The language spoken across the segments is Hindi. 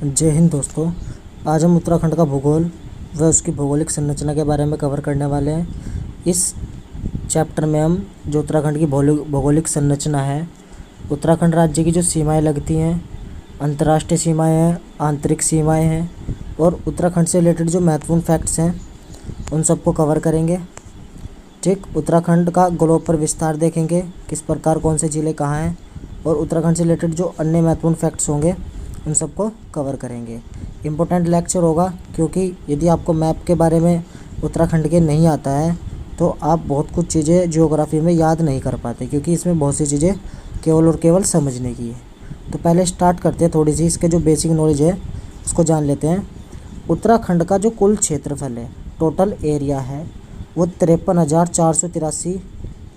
जय हिंद दोस्तों। आज हम उत्तराखंड का भूगोल व उसकी भौगोलिक संरचना के बारे में कवर करने वाले हैं। इस चैप्टर में हम जो उत्तराखंड की भौगोलिक संरचना है, उत्तराखंड राज्य की जो सीमाएं लगती हैं, अंतर्राष्ट्रीय सीमाएं हैं, आंतरिक सीमाएं हैं और उत्तराखंड से रिलेटेड जो महत्वपूर्ण फैक्ट्स हैं उन सबको कवर करेंगे। ठीक, उत्तराखंड का ग्लोब पर विस्तार देखेंगे, किस प्रकार कौन से ज़िले कहाँ हैं, और उत्तराखंड से रिलेटेड जो अन्य महत्वपूर्ण फैक्ट्स होंगे उन सबको कवर करेंगे। इम्पोर्टेंट लेक्चर होगा क्योंकि यदि आपको मैप के बारे में उत्तराखंड के नहीं आता है तो आप बहुत कुछ चीज़ें ज्योग्राफी में याद नहीं कर पाते, क्योंकि इसमें बहुत सी चीज़ें केवल और केवल समझने की है। तो पहले स्टार्ट करते हैं, थोड़ी सी इसके जो बेसिक नॉलेज है उसको जान लेते हैं। उत्तराखंड का जो कुल क्षेत्रफल है, टोटल एरिया है, वो 53,483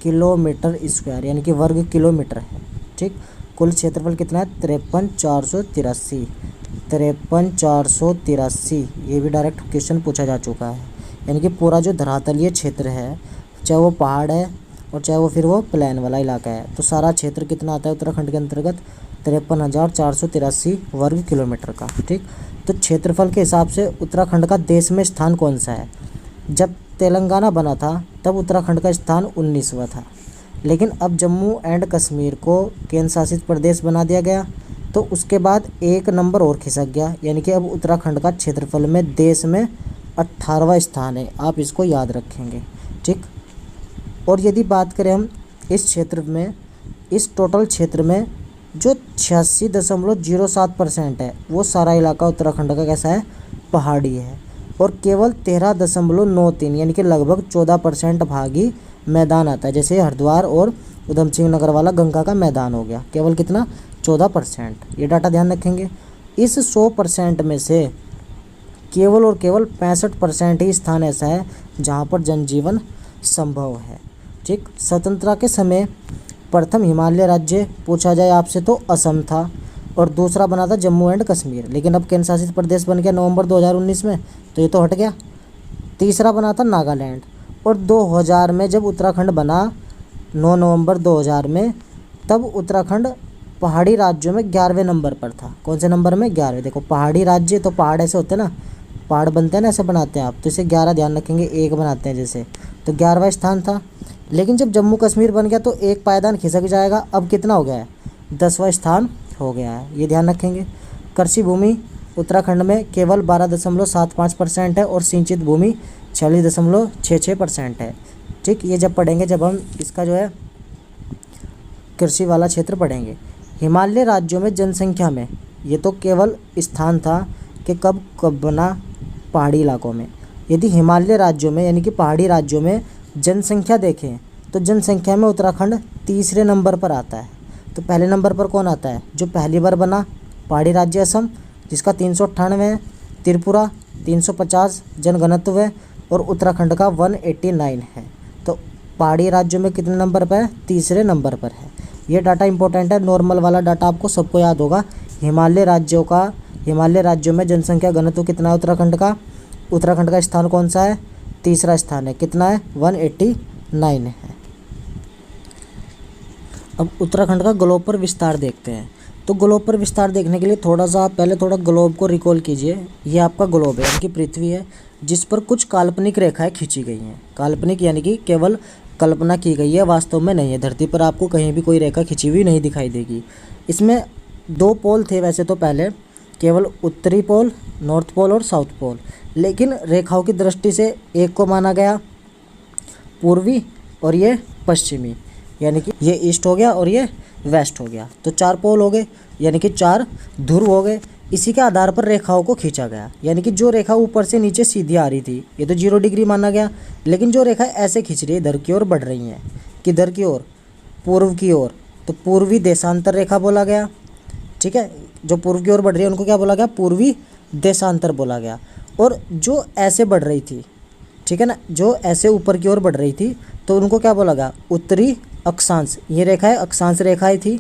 किलोमीटर स्क्वायर यानी कि वर्ग किलोमीटर है। ठीक, कुल क्षेत्रफल कितना है? 53,483। ये भी डायरेक्ट क्वेश्चन पूछा जा चुका है। यानी कि पूरा जो धरातलीय क्षेत्र है, चाहे वो पहाड़ है और चाहे वो फिर वो प्लेन वाला इलाका है, तो सारा क्षेत्र कितना आता है उत्तराखंड के अंतर्गत? 53,483 वर्ग किलोमीटर का। ठीक, तो क्षेत्रफल के हिसाब से उत्तराखंड का देश में स्थान कौन सा है? जब तेलंगाना बना था तब उत्तराखंड का स्थान 19वां था, लेकिन अब जम्मू एंड कश्मीर को केंद्र शासित प्रदेश बना दिया गया तो उसके बाद एक नंबर और खिसक गया, यानी कि अब उत्तराखंड का क्षेत्रफल में देश में 18वां स्थान है। आप इसको याद रखेंगे। ठीक, और यदि बात करें हम इस क्षेत्र में, इस टोटल क्षेत्र में जो 86.07% है वो सारा इलाका उत्तराखंड का कैसा है? पहाड़ी है। और केवल 13.93 यानी कि लगभग 14% भाग ही मैदान आता है, जैसे हरिद्वार और उधम सिंह नगर वाला गंगा का मैदान हो गया। केवल कितना? 14%। ये डाटा ध्यान रखेंगे। इस 100% में से केवल और केवल 65% ही स्थान ऐसा है जहाँ पर जनजीवन संभव है। ठीक, स्वतंत्रता के समय प्रथम हिमालय राज्य पूछा जाए आपसे तो असम था और दूसरा बना था जम्मू एंड कश्मीर, लेकिन अब केंद्र शासित प्रदेश बन गया नवंबर 2019 में, तो ये तो हट गया। तीसरा बना था नागालैंड, और 2000 में जब उत्तराखंड बना 9 नवंबर 2000 में, तब उत्तराखंड पहाड़ी राज्यों में 11वें नंबर पर था। कौन से नंबर में? 11वें। देखो, पहाड़ी राज्य तो पहाड़ ऐसे होते हैं ना, पहाड़ बनते हैं ना, ऐसे बनाते हैं आप, तो इसे 11 ध्यान रखेंगे, एक बनाते हैं जैसे, तो 11वां स्थान था। लेकिन जब जम्मू कश्मीर बन गया तो एक पायदान खिसक जाएगा, अब कितना हो गया है? 10वां स्थान हो गया है। ये ध्यान रखेंगे। कृषि भूमि उत्तराखंड में केवल 12.75% है और सिंचित भूमि 46.66% है। ठीक, ये जब पढ़ेंगे, जब हम इसका जो है कृषि वाला क्षेत्र पढ़ेंगे। हिमालय राज्यों में जनसंख्या में, ये तो केवल स्थान था कि कब कब बना पहाड़ी इलाकों में। यदि हिमालय राज्यों में यानी कि पहाड़ी राज्यों में जनसंख्या देखें तो जनसंख्या में उत्तराखंड तीसरे नंबर पर आता है। तो पहले नंबर पर कौन आता है? जो पहली बार बना पहाड़ी राज्य असम, जिसका 398 है, त्रिपुरा 350 जनघनत्व है और उत्तराखंड का 189 है। तो पहाड़ी राज्यों में कितने नंबर पर है? तीसरे नंबर पर है। ये डाटा इंपॉर्टेंट है, नॉर्मल वाला डाटा आपको सबको याद होगा। हिमालय राज्यों में जनसंख्या घनत्व कितना है उत्तराखंड का? उत्तराखंड का स्थान कौन सा है? तीसरा स्थान है। कितना है? 189 है। अब उत्तराखंड का ग्लोब पर विस्तार देखते हैं। तो ग्लोब पर विस्तार देखने के लिए थोड़ा ग्लोब को रिकॉल कीजिए। ये आपका ग्लोब है, यानी कि पृथ्वी है, जिस पर कुछ काल्पनिक रेखाएं खींची गई हैं। काल्पनिक यानी कि केवल कल्पना की गई है, वास्तव में नहीं है। धरती पर आपको कहीं भी कोई रेखा खींची हुई नहीं दिखाई देगी। इसमें 2 पोल थे वैसे तो पहले, केवल उत्तरी पोल, नॉर्थ पोल और साउथ पोल, लेकिन रेखाओं की दृष्टि से एक को माना गया पूर्वी और ये पश्चिमी, यानी कि ये ईस्ट हो गया और ये वेस्ट हो गया। तो 4 पोल हो गए, यानी कि 4 ध्रुव हो गए। इसी के आधार पर रेखाओं को खींचा गया, यानी कि जो रेखा ऊपर से नीचे सीधी आ रही थी ये तो 0 डिग्री माना गया, लेकिन जो रेखा ऐसे खींच रही है, इधर की ओर बढ़ रही हैं, किधर की ओर? पूर्व की ओर, तो पूर्वी देशांतर रेखा बोला गया। ठीक है, जो पूर्व की ओर बढ़ रही है उनको क्या बोला गया? पूर्वी देशांतर बोला गया। और जो ऐसे बढ़ रही थी, ठीक है ना, जो ऐसे ऊपर की ओर बढ़ रही थी तो उनको क्या बोला गया? उत्तरी अक्षांश। ये रेखाएं अक्षांश रेखाएं थी,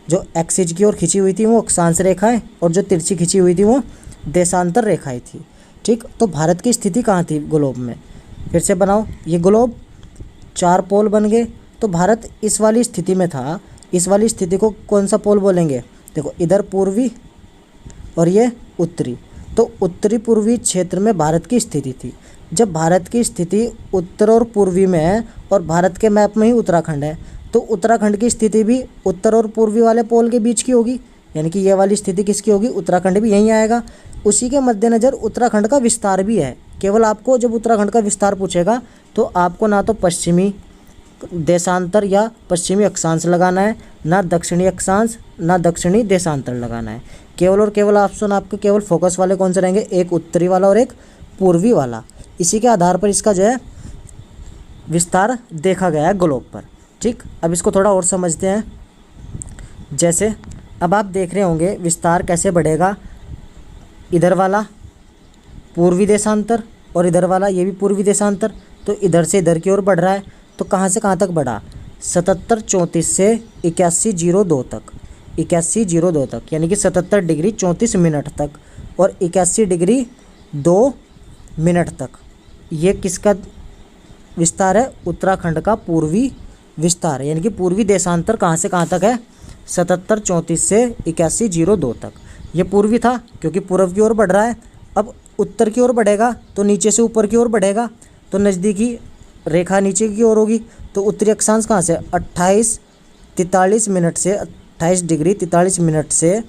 जो एक्सिस की ओर खिंची हुई थी वो अक्षांश रेखाएं, और जो तिरछी खिंची हुई थी वो देशांतर रेखाएं थी। ठीक, तो भारत की स्थिति कहाँ थी ग्लोब में? फिर से बनाओ, ये ग्लोब 4 पोल बन गए, तो भारत इस वाली स्थिति में था। इस वाली स्थिति को कौन सा पोल बोलेंगे? देखो, इधर पूर्वी और ये उत्तरी। तो उत्तरी पूर्वी क्षेत्र में भारत की स्थिति थी। जब भारत की स्थिति उत्तर और पूर्वी में है और भारत के मैप में ही उत्तराखंड है, तो उत्तराखंड की स्थिति भी उत्तर और पूर्वी वाले पोल के बीच की होगी, यानी कि ये वाली स्थिति किसकी होगी, उत्तराखंड भी यहीं आएगा। उसी के मद्देनज़र उत्तराखंड का विस्तार भी है। केवल आपको जब उत्तराखंड का विस्तार पूछेगा तो आपको ना तो पश्चिमी देशांतर या पश्चिमी अक्षांश लगाना है, ना दक्षिणी अक्षांश, ना दक्षिणी देशांतर लगाना है। केवल और केवल ऑप्शन आपके केवल फोकस वाले कौन से रहेंगे, एक उत्तरी वाला और एक पूर्वी वाला। इसी के आधार पर इसका जो है विस्तार देखा गया है ग्लोब पर। ठीक, अब इसको थोड़ा और समझते हैं। जैसे अब आप देख रहे होंगे विस्तार कैसे बढ़ेगा, इधर वाला पूर्वी देशांतर और इधर वाला ये भी पूर्वी देशांतर, तो इधर से इधर की ओर बढ़ रहा है। तो कहाँ से कहाँ तक बढ़ा, 7734 से 8102 तक, 8102 तक, यानी कि 77 डिग्री 34 मिनट तक और 81 डिग्री 2 मिनट तक। ये किसका विस्तार है, उत्तराखंड का पूर्वी विस्तार है, यानी कि पूर्वी देशांतर कहाँ से कहाँ तक है, 7734 से 8102 तक। ये पूर्वी था क्योंकि पूर्व की ओर बढ़ रहा है। अब उत्तर की ओर बढ़ेगा तो नीचे से ऊपर की ओर बढ़ेगा, तो नज़दीकी रेखा नीचे की ओर होगी। तो उत्तरी अक्षांश कहाँ से 28 मिनट से 28 डिग्री 43 मिनट से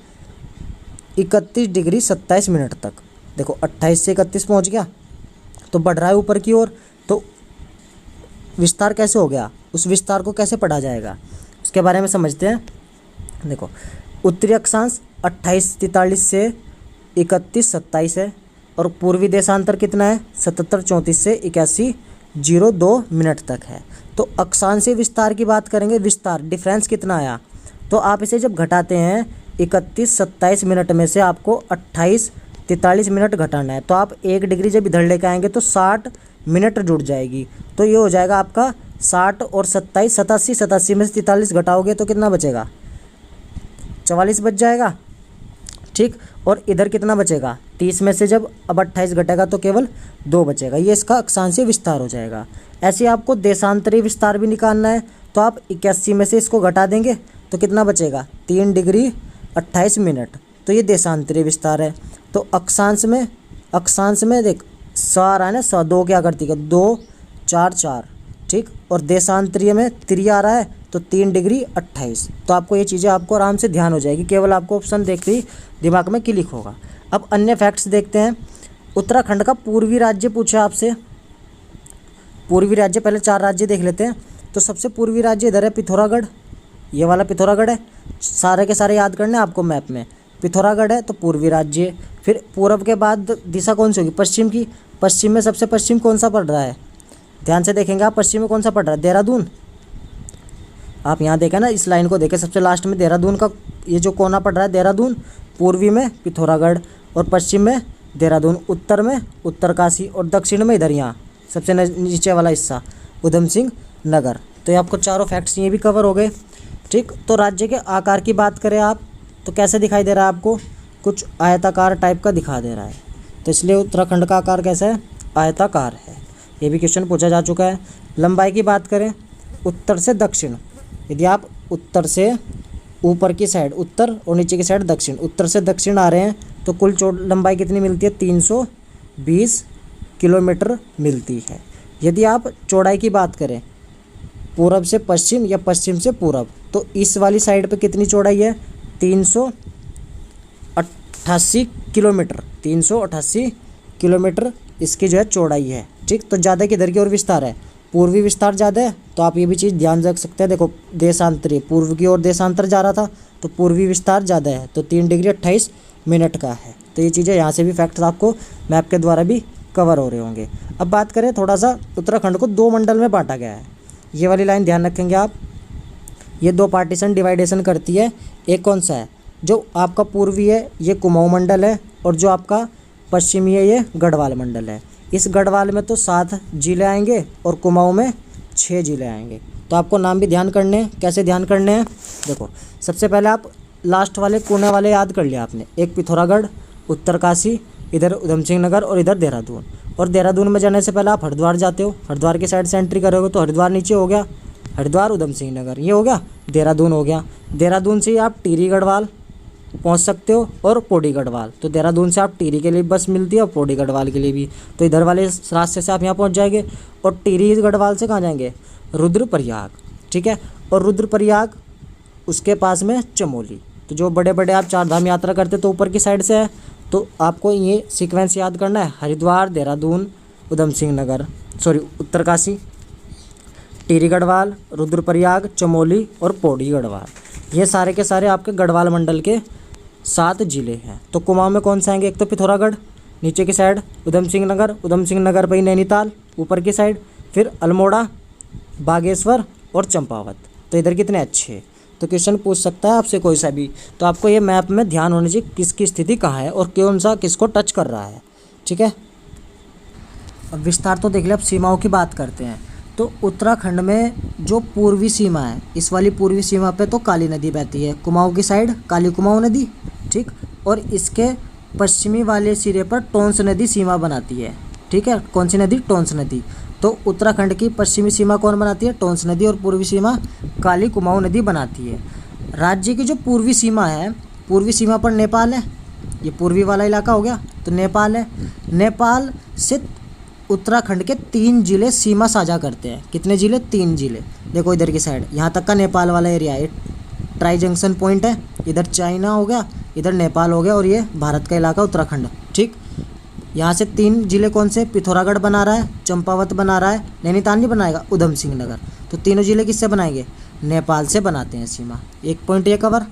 31 डिग्री 27 मिनट तक। देखो 28 से 31 पहुँच गया, तो बढ़ रहा है ऊपर की ओर। तो विस्तार कैसे हो गया, उस विस्तार को कैसे पढ़ा जाएगा उसके बारे में समझते हैं। देखो उत्तरी अक्षांश 28-43 से 31-27 है और पूर्वी देशांतर कितना है, 77-34 से 8102 मिनट तक है। तो अक्षांशीय विस्तार की बात करेंगे, विस्तार डिफरेंस कितना आया, तो आप इसे जब घटाते हैं 31-27 मिनट में से आपको 28-43 मिनट घटाना है, तो आप 1 डिग्री जब इधर लेके आएंगे तो 60 मिनट जुड़ जाएगी। तो ये हो जाएगा आपका 60 और 27 87, 87 में से 43 घटाओगे तो कितना बचेगा, 44 बच जाएगा। ठीक, और इधर कितना बचेगा, 30 में से जब अब 28 घटेगा तो केवल 2 बचेगा। ये इसका अक्षांशीय विस्तार हो जाएगा। ऐसे आपको देशांतरीय विस्तार भी निकालना है, तो आप 81 में से इसको घटा देंगे तो कितना बचेगा, 3 डिग्री 28 मिनट। तो ये देशांतरीय विस्तार है। तो अक्षांश में देख 100 आ रहा है ना, 100 2 क्या करती है, 2 4 4। ठीक, और देशांतरीय में 3 आ रहा है तो 3 डिग्री 28। तो आपको ये चीज़ें आपको आराम से ध्यान हो जाएगी, केवल आपको ऑप्शन देखते ही दिमाग में क्लिक होगा। अब अन्य फैक्ट्स देखते हैं। उत्तराखंड का पूर्वी राज्य पूछा आपसे, पूर्वी राज्य पहले 4 राज्य देख लेते हैं। तो सबसे पूर्वी राज्य इधर है पिथौरागढ़, ये वाला पिथौरागढ़ है, सारे के सारे याद करने आपको मैप में। पिथौरागढ़ है तो पूर्वी राज्य। फिर पूर्व के बाद दिशा कौन सी होगी, पश्चिम की। पश्चिम में सबसे पश्चिम कौन सा पड़ रहा है, ध्यान से देखेंगे आप, पश्चिम में कौन सा पड़ रहा है, देहरादून। आप यहाँ देखें ना, इस लाइन को देखें, सबसे लास्ट में देहरादून का ये जो कोना पड़ रहा है देहरादून। पूर्वी में पिथौरागढ़ और पश्चिम में देहरादून, उत्तर में उत्तरकाशी और दक्षिण में इधर यहाँ सबसे नीचे वाला हिस्सा उधम सिंह नगर। तो ये आपको चारों फैक्ट्स ये भी कवर हो गए। ठीक, तो राज्य के आकार की बात करें आप तो कैसे दिखाई दे रहा है आपको, कुछ आयताकार टाइप का दिखा दे रहा है। तो इसलिए उत्तराखंड का आकार कैसा है, आयताकार है। ये भी क्वेश्चन पूछा जा चुका है। लंबाई की बात करें उत्तर से दक्षिण, यदि आप उत्तर से ऊपर की साइड उत्तर और नीचे की साइड दक्षिण, उत्तर से दक्षिण आ रहे हैं तो कुल लंबाई कितनी मिलती है, 320 किलोमीटर मिलती है। यदि आप चौड़ाई की बात करें पूरब से पश्चिम या पश्चिम से पूरब, तो इस वाली साइड पे कितनी चौड़ाई है, 388 किलोमीटर, 388 किलोमीटर इसकी जो है चौड़ाई है। ठीक, तो ज़्यादा किधर की ओर विस्तार है, पूर्वी विस्तार ज़्यादा है। तो आप ये भी चीज़ ध्यान रख सकते हैं। देखो देशांतरी पूर्व की ओर देशांतर जा रहा था तो पूर्वी विस्तार ज़्यादा है, तो 3 डिग्री 28 मिनट का है। तो ये चीज़ें यहाँ से भी फैक्ट्स आपको मैप के द्वारा भी कवर हो रहे होंगे। अब बात करें थोड़ा सा, उत्तराखंड को 2 मंडल में बांटा गया है। ये वाली लाइन ध्यान रखेंगे आप, ये 2 पार्टीशन डिवाइडेशन करती है। एक कौन सा है, जो आपका पूर्वी है ये कुमाऊं मंडल है और जो आपका पश्चिमी है ये गढ़वाल मंडल है। इस गढ़वाल में तो 7 जिले आएंगे और कुमाऊं में 6 जिले आएंगे। तो आपको नाम भी ध्यान करने हैं। कैसे ध्यान करने हैं, देखो सबसे पहले आप लास्ट वाले कोने वाले याद कर लिया आपने, एक पिथौरागढ़, उत्तरकाशी, इधर उधम सिंह नगर और इधर देहरादून। और देहरादून में जाने से पहले आप हरिद्वार जाते हो, हरिद्वार की साइड से एंट्री करोगे तो हरिद्वार नीचे हो गया, हरिद्वार उधम सिंह नगर ये हो गया, देहरादून हो गया। देहरादून से ही आप टिहरी गढ़वाल, पहुंच सकते हो, और पौड़ी गढ़वाल। तो देहरादून से आप टिहरी के लिए बस मिलती है और पौड़ी गढ़वाल के लिए भी। तो इधर वाले रास्ते से आप यहाँ पहुँच जाएंगे, और टिहरी गढ़वाल से कहाँ जाएंगे, रुद्रप्रयाग, ठीक है। और रुद्रप्रयाग उसके पास में चमोली। तो जो बड़े बड़े आप चार धाम यात्रा करते तो ऊपर की साइड से है, तो आपको ये सीक्वेंस याद करना है, हरिद्वार, देहरादून, उधम सिंह नगर, उत्तरकाशी, टिहरी गढ़वाल, रुद्रप्रयाग, चमोली और पौड़ी गढ़वाल। ये सारे के सारे आपके गढ़वाल मंडल के 7 जिले हैं। तो कुमाऊं में कौन से आएंगे, एक तो पिथौरागढ़ नीचे की साइड, उधम सिंह नगर पर ही नैनीताल ऊपर की साइड, फिर अल्मोड़ा, बागेश्वर और चंपावत। तो इधर कितने अच्छे। तो क्वेश्चन पूछ सकता है आपसे कोई सा भी। तो आपको ये मैप में ध्यान होना चाहिए किसकी स्थिति कहाँ है और कौन सा किसको टच कर रहा है, ठीक है। अब विस्तार तो देख ले, अब सीमाओं की बात करते हैं। तो उत्तराखंड में जो पूर्वी सीमा है, इस वाली पूर्वी सीमा पे तो काली नदी बहती है, कुमाऊं की साइड काली कुमाऊं नदी, ठीक। और इसके पश्चिमी वाले सिरे पर टोंस नदी सीमा बनाती है, ठीक है। कौन सी नदी, टोंस नदी। तो उत्तराखंड की पश्चिमी सीमा कौन बनाती है, टोंस नदी, और पूर्वी सीमा काली कुमाऊं नदी बनाती है। राज्य की जो पूर्वी सीमा है, पूर्वी सीमा पर नेपाल है, ये पूर्वी वाला इलाका हो गया, तो नेपाल है। नेपाल से उत्तराखंड के 3 जिले सीमा साझा करते हैं। कितने जिले, 3 जिले। देखो इधर की साइड, यहाँ तक का नेपाल वाला एरिया है, ट्राई जंक्शन पॉइंट है, इधर चाइना हो गया, इधर नेपाल हो गया, और ये भारत का इलाका उत्तराखंड, ठीक। यहाँ से 3 जिले कौन से, पिथौरागढ़ बना रहा है, चंपावत बना रहा है, नैनीताल नहीं बनाएगा, उधम सिंह नगर। तो तीनों जिले किससे बनाएंगे, नेपाल से बनाते हैं सीमा। एक पॉइंट ये कवर,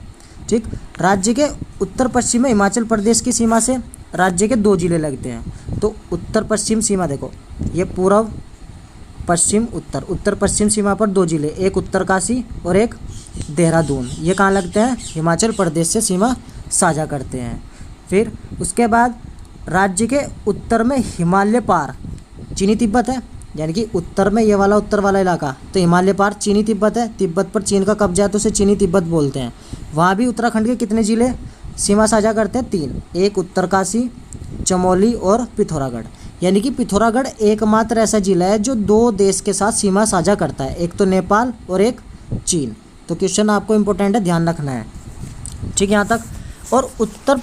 ठीक। राज्य के उत्तर पश्चिम में हिमाचल प्रदेश की सीमा से राज्य के 2 जिले लगते हैं। तो उत्तर पश्चिम सीमा देखो, ये पूर्व पश्चिम उत्तर, उत्तर पश्चिम सीमा पर 2 जिले, एक उत्तरकाशी और एक देहरादून। ये कहाँ लगते हैं, हिमाचल प्रदेश से सीमा साझा करते हैं। फिर उसके बाद राज्य के उत्तर में हिमालय पार चीनी तिब्बत है, यानी कि उत्तर में ये वाला उत्तर वाला इलाका, तो हिमालय पार चीनी तिब्बत है, तिब्बत पर चीन का कब्जा है, तो उसे चीनी तिब्बत बोलते हैं। वहाँ भी उत्तराखंड के कितने जिले सीमा साझा करते हैं, 3, एक उत्तरकाशी, चमोली और पिथौरागढ़। यानी कि पिथौरागढ़ एकमात्र ऐसा जिला है जो 2 देश के साथ सीमा साझा करता है, एक तो नेपाल और एक चीन। तो क्वेश्चन आपको इम्पोर्टेंट है, ध्यान रखना है, ठीक, यहाँ तक। और उत्तर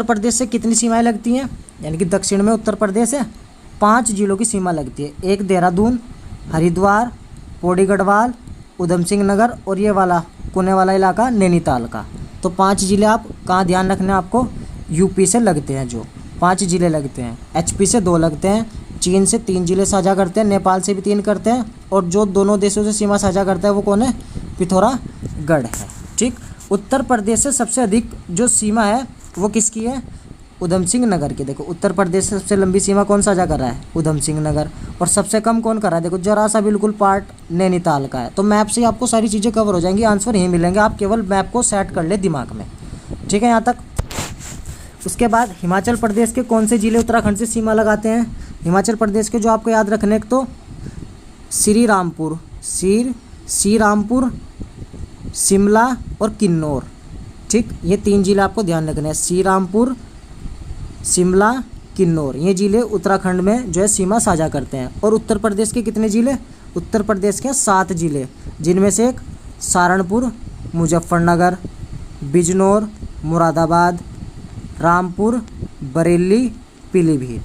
प्रदेश से कितनी सीमाएं लगती हैं, यानी कि दक्षिण में उत्तर प्रदेश है, 5 जिलों की सीमा लगती है, एक देहरादून, हरिद्वार, पौड़ी गढ़वाल, उधम सिंह नगर और ये वाला पुणे वाला इलाका नैनीताल का। तो 5 जिले आप कहाँ ध्यान रखना है आपको, यूपी से लगते हैं, जो 5 जिले लगते हैं, एचपी से 2 लगते हैं, चीन से 3 जिले साझा करते हैं, नेपाल से भी 3 करते हैं, और जो दोनों देशों से सीमा साझा करता है वो कौन है, पिथौरागढ़ है, ठीक। उत्तर प्रदेश से सबसे अधिक जो सीमा है वो किसकी है, उधम सिंह नगर की। देखो उत्तर प्रदेश से सबसे लंबी सीमा कौन साझा कर रहा है, उधम सिंह नगर, और सबसे कम कौन कर रहा है, देखो जरा सा बिल्कुल पार्ट नैनीताल का है। तो मैप से आपको सारी चीज़ें कवर हो जाएंगी, आंसर यहीं मिलेंगे, आप केवल मैप को सेट कर ले दिमाग में, ठीक है, यहाँ तक। उसके बाद हिमाचल प्रदेश के कौन से जिले उत्तराखंड से सीमा लगाते हैं, हिमाचल प्रदेश के जो आपको याद रखने, एक तो श्रीरामपुर, शिमला और किन्नौर, ठीक। ये 3 जिले आपको ध्यान रखने हैं, श्रीरामपुर, शिमला, किन्नौर। ये जिले उत्तराखंड में जो है सीमा साझा करते हैं। और उत्तर प्रदेश के कितने जिले, उत्तर प्रदेश के 7 जिले, जिनमें से एक सहारनपुर, मुजफ्फरनगर, बिजनौर, मुरादाबाद, रामपुर, बरेली, पीलीभीत।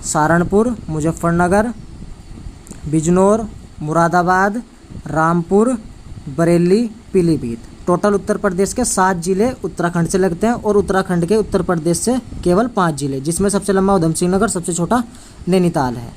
सहारनपुर, मुजफ्फरनगर, बिजनौर, मुरादाबाद, रामपुर, बरेली, पीलीभीत। टोटल उत्तर प्रदेश के 7 जिले उत्तराखंड से लगते हैं, और उत्तराखंड के उत्तर प्रदेश से केवल 5 जिले, जिसमें सबसे लंबा उधम सिंह नगर, सबसे छोटा नैनीताल है।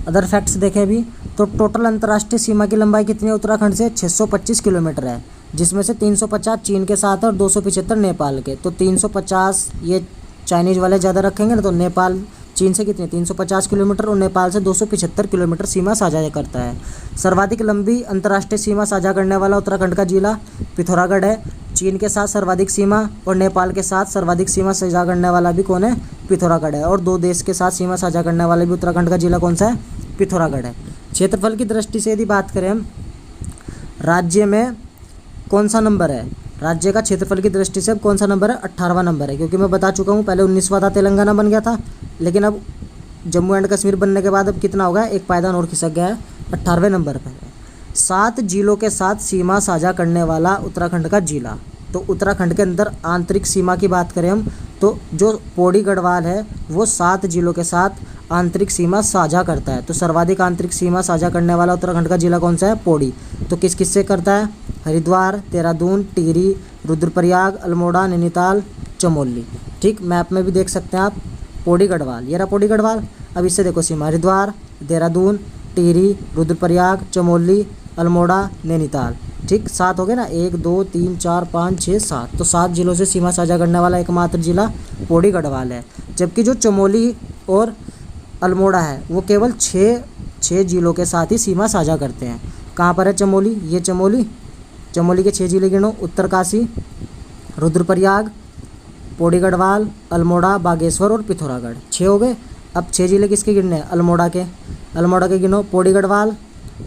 अदर फैक्ट्स देखें अभी, तो टोटल अंतर्राष्ट्रीय सीमा की लंबाई कितनी है उत्तराखंड से, 625 किलोमीटर है, जिसमें से 350 चीन के साथ है और 275 नेपाल के। तो 350 ये चाइनीज़ वाले ज़्यादा रखेंगे ना, तो नेपाल चीन से कितनी, 350 किलोमीटर, और नेपाल से 275 किलोमीटर सीमा साझा करता है। सर्वाधिक लंबी अंतर्राष्ट्रीय सीमा साझा करने वाला उत्तराखंड का जिला पिथौरागढ़ है। चीन के साथ सर्वाधिक सीमा और नेपाल के साथ सर्वाधिक सीमा साझा करने वाला भी कौन है, पिथौरागढ़ है। और 2 देश के साथ सीमा साझा करने वाला भी उत्तराखंड का जिला कौन सा है, पिथौरागढ़ है। क्षेत्रफल की दृष्टि से यदि बात करें हम, राज्य में कौन सा नंबर है, राज्य का क्षेत्रफल की दृष्टि से अब कौन सा नंबर है, 18वां नंबर है। क्योंकि मैं बता चुका हूँ पहले 19वां था, तेलंगाना बन गया था, लेकिन अब जम्मू एंड कश्मीर बनने के बाद अब कितना हो गया, एक पायदान और खिसक गया है, 18वें नंबर पर है। 7 जिलों के साथ सीमा साझा करने वाला उत्तराखंड का जिला, तो उत्तराखंड के अंदर आंतरिक सीमा की बात करें हम, तो जो पौड़ी गढ़वाल है वो 7 जिलों के साथ आंतरिक सीमा साझा करता है। तो सर्वाधिक आंतरिक सीमा साझा करने वाला उत्तराखंड का जिला कौन सा है? पौड़ी। तो किस किस से करता है? हरिद्वार, देहरादून, टिहरी, रुद्रप्रयाग, अल्मोड़ा, नैनीताल, चमोली। ठीक, मैप में भी देख सकते हैं आप पौड़ी गढ़वाल, ये रहा पौड़ी गढ़वाल। अब इससे देखो सीमा हरिद्वार, देहरादून, टिहरी, रुद्रप्रयाग, चमोली, अल्मोड़ा, नैनीताल। ठीक, 7 हो गए ना, 1 2 3 4 5 6 7। तो 7 जिलों से सीमा साझा करने वाला एकमात्र जिला पौड़ी गढ़वाल है। जबकि जो चमोली और अल्मोड़ा है वो केवल 6 जिलों के साथ ही सीमा साझा करते हैं। कहाँ पर है चमोली? ये चमोली के 6 जिले गिनो, उत्तरकाशी, रुद्रप्रयाग, पौड़ी गढ़वाल, अल्मोड़ा, बागेश्वर और पिथौरागढ़। 6 हो गए। अब 6 जिले किसके गिनने हैं? अल्मोड़ा के गिनो, पौड़ी गढ़वाल,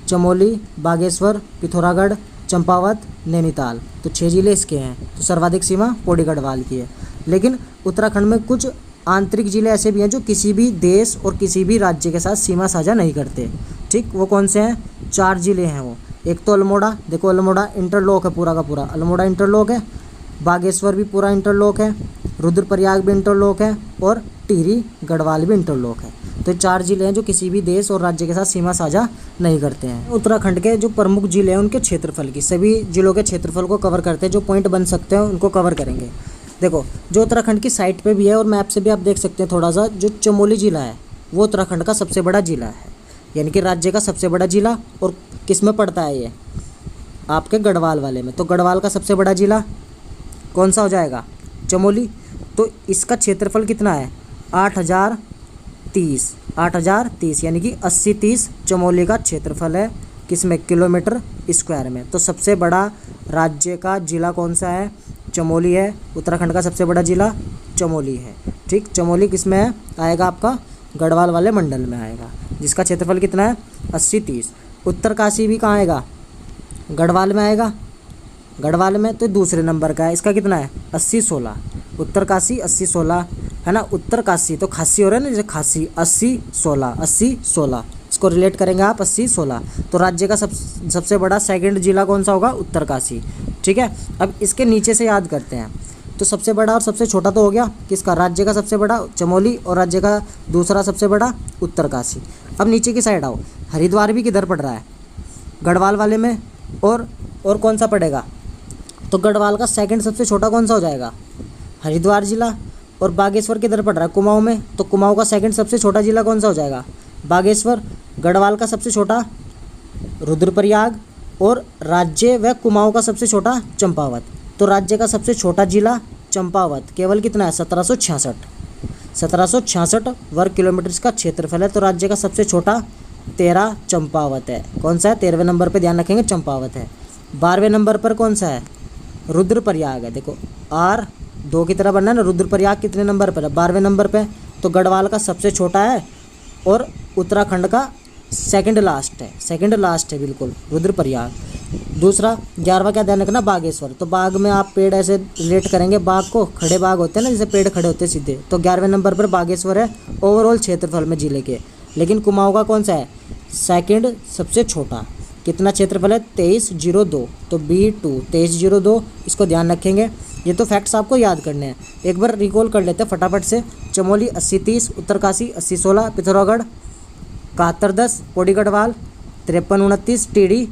चमोली, बागेश्वर, पिथौरागढ़, चंपावत, नैनीताल। तो 6 जिले इसके हैं। तो सर्वाधिक सीमा पौड़ी गढ़वाल की है। लेकिन उत्तराखंड में कुछ आंतरिक जिले ऐसे भी हैं जो किसी भी देश और किसी भी राज्य के साथ सीमा साझा नहीं करते। ठीक, वो कौन से हैं? 4 जिले हैं वो। एक तो अल्मोड़ा, देखो अल्मोड़ा इंटरलॉक है पूरा का पूरा, अल्मोड़ा इंटरलॉक है, बागेश्वर भी पूरा इंटरलॉक है, रुद्रप्रयाग भी इंटरलॉक है और टिहरी गढ़वाल भी इंटरलॉक है। तो 4 जिले हैं जो किसी भी देश और राज्य के साथ सीमा साझा नहीं करते हैं। उत्तराखंड के जो प्रमुख जिले हैं उनके क्षेत्रफल की, सभी जिलों के क्षेत्रफल को कवर करते हैं। जो पॉइंट बन सकते हैं उनको कवर करेंगे। देखो, जो उत्तराखंड की साइट पे भी है और मैप से भी आप देख सकते हैं थोड़ा सा, जो चमोली जिला है वो उत्तराखंड का सबसे बड़ा जिला है, यानी कि राज्य का सबसे बड़ा जिला। और किस में पड़ता है ये? आपके गढ़वाल वाले में। तो गढ़वाल का सबसे बड़ा जिला कौन सा हो जाएगा? चमोली। तो इसका क्षेत्रफल कितना है? 8030 यानी कि 80-30 चमोली का क्षेत्रफल है। किसमें? किलोमीटर स्क्वायर में। तो सबसे बड़ा राज्य का जिला कौन सा है? चमोली है। उत्तराखंड का सबसे बड़ा जिला चमोली है। ठीक, चमोली किस में है? आएगा आपका गढ़वाल वाले मंडल में आएगा, जिसका क्षेत्रफल कितना है? 80-30। उत्तरकाशी भी कहाँ आएगा? गढ़वाल में आएगा। गढ़वाल में तो दूसरे नंबर का है, इसका कितना है? 80-16। उत्तरकाशी 80-16 है ना। उत्तरकाशी तो खासी हो रहा है ना, जैसे खासी, 80-16 इसको रिलेट करेंगे आप 80-16। तो राज्य का सबसे बड़ा सेकंड जिला कौन सा होगा? उत्तरकाशी। ठीक है, अब इसके नीचे से याद करते हैं। तो सबसे बड़ा और सबसे छोटा तो हो गया किसका? राज्य का सबसे बड़ा चमोली और राज्य का दूसरा सबसे बड़ा उत्तरकाशी। अब नीचे की साइड आओ, हरिद्वार भी किधर पड़ रहा है? गढ़वाल वाले में। और कौन सा पड़ेगा? तो गढ़वाल का सेकंड सबसे छोटा कौन सा हो जाएगा? हरिद्वार जिला। और बागेश्वर किधर पड़ रहा है? कुमाऊं में। तो कुमाऊं का सेकंड सबसे छोटा जिला कौन सा हो जाएगा? बागेश्वर। गढ़वाल का सबसे छोटा रुद्रप्रयाग और राज्य व कुमाऊं का सबसे छोटा चंपावत। तो राज्य का सबसे छोटा जिला चंपावत केवल कितना है? 1766 वर्ग किलोमीटर का क्षेत्रफल है। तो राज्य का सबसे छोटा 13 चंपावत है। कौन सा है? 13वें नंबर पे ध्यान रखेंगे, चंपावत है। 12वें नंबर पर कौन सा है? रुद्रप्रयाग है। देखो R2 की तरह बनना है ना। रुद्रप्रयाग कितने नंबर पर है? 12वें नंबर पे। तो गढ़वाल का सबसे छोटा है और उत्तराखंड का सेकंड लास्ट है बिल्कुल, रुद्रप्रयाग। दूसरा 11वां क्या ध्यान रखना? बागेश्वर। तो बाग में आप पेड़ ऐसे रिलेट करेंगे बाग को, खड़े बाग होते हैं ना, जैसे पेड़ खड़े होते हैं सीधे। तो 11वें नंबर पर बागेश्वर है ओवरऑल क्षेत्रफल में जिले के। लेकिन कुमाऊं का कौन सा है? सेकंड सबसे छोटा। कितना क्षेत्रफल है? 2302। तो B2 2302, इसको ध्यान रखेंगे। ये तो फैक्ट्स आपको याद करने हैं। एक बार रिकॉल कर लेते हैं फटाफट से। चमोली 80-30, उत्तरकाशी 80-16, पिथौरागढ़ 71-10, पौड़ी गढ़वाल 53-29, टिहरी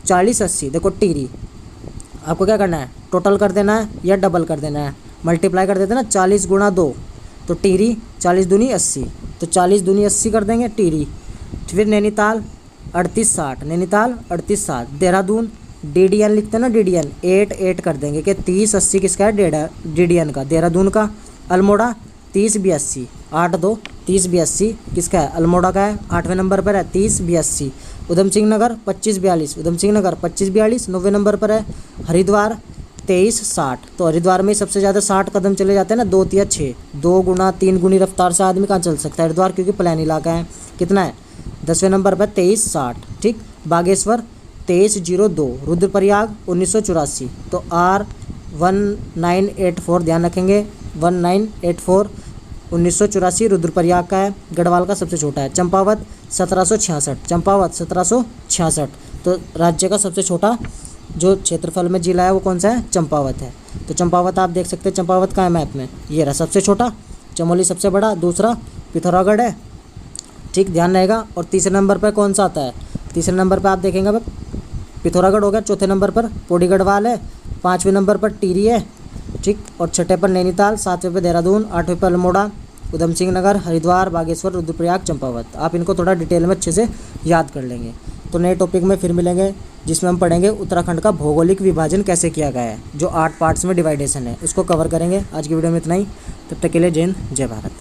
40-80। देखो टिहरी आपको क्या करना है? टोटल कर देना है या डबल कर देना है? मल्टीप्लाई कर देते हैं ना, 40 × 2। तो टिहरी 40 दूनी 80, तो 40 दूनी 80 कर देंगे टिहरी। फिर नैनीताल 38-60, नैनीताल 38-60। देहरादून DDN लिखते हैं ना, DDN 8 कर देंगे कि 30-80 किसका है? DDN का, देहरादून का। अल्मोड़ा 30-82, 8-2 30-82 किसका है? अल्मोड़ा का है। 8वें नंबर पर है 30-82। उधम सिंह नगर 25-42, उधम सिंह नगर 25-42 9वें नंबर पर है। हरिद्वार 23-60, तो हरिद्वार में सबसे ज़्यादा 60 कदम चले जाते हैं ना, 2 या 6, 2 गुना 3 गुनी रफ्तार से आदमी कहाँ चल सकता है? हरिद्वार, क्योंकि प्लान इलाका है। कितना है? 10वें नंबर पर 23-60। ठीक, बागेश्वर 2302, रुद्रप्रयाग 1984। तो R1984 ध्यान रखेंगे, 1984 1984 रुद्रप्रयाग का है। गढ़वाल का सबसे छोटा है। चंपावत 1766, तो राज्य का सबसे छोटा जो क्षेत्रफल में जिला है वो कौन सा है? चंपावत है। तो चंपावत आप देख सकते हैं, चंपावत कहाँ है मैप में, ये रहा सबसे छोटा, चमोली सबसे बड़ा, दूसरा पिथौरागढ़ है, ठीक ध्यान रहेगा। और तीसरे नंबर पर कौन सा आता है, तीसरे नंबर पर आप देखेंगे पिथौरागढ़ हो गया, चौथे नंबर पर पौड़ी गढ़वाल है, पाँचवें नंबर पर टिहरी है, ठीक, और छठे पर नैनीताल, सातवें पर देहरादून, आठवें पर अल्मोड़ा, उधम सिंह नगर, हरिद्वार, बागेश्वर, रुद्रप्रयाग, चंपावत। आप इनको थोड़ा डिटेल में अच्छे से याद कर लेंगे। तो नए टॉपिक में फिर मिलेंगे, जिसमें हम पढ़ेंगे उत्तराखंड का भौगोलिक विभाजन कैसे किया गया है, जो 8 पार्ट्स में डिवाइडेशन है, उसको कवर करेंगे। आज की वीडियो में इतना ही, तब तक के लिए जय हिंद, जय भारत।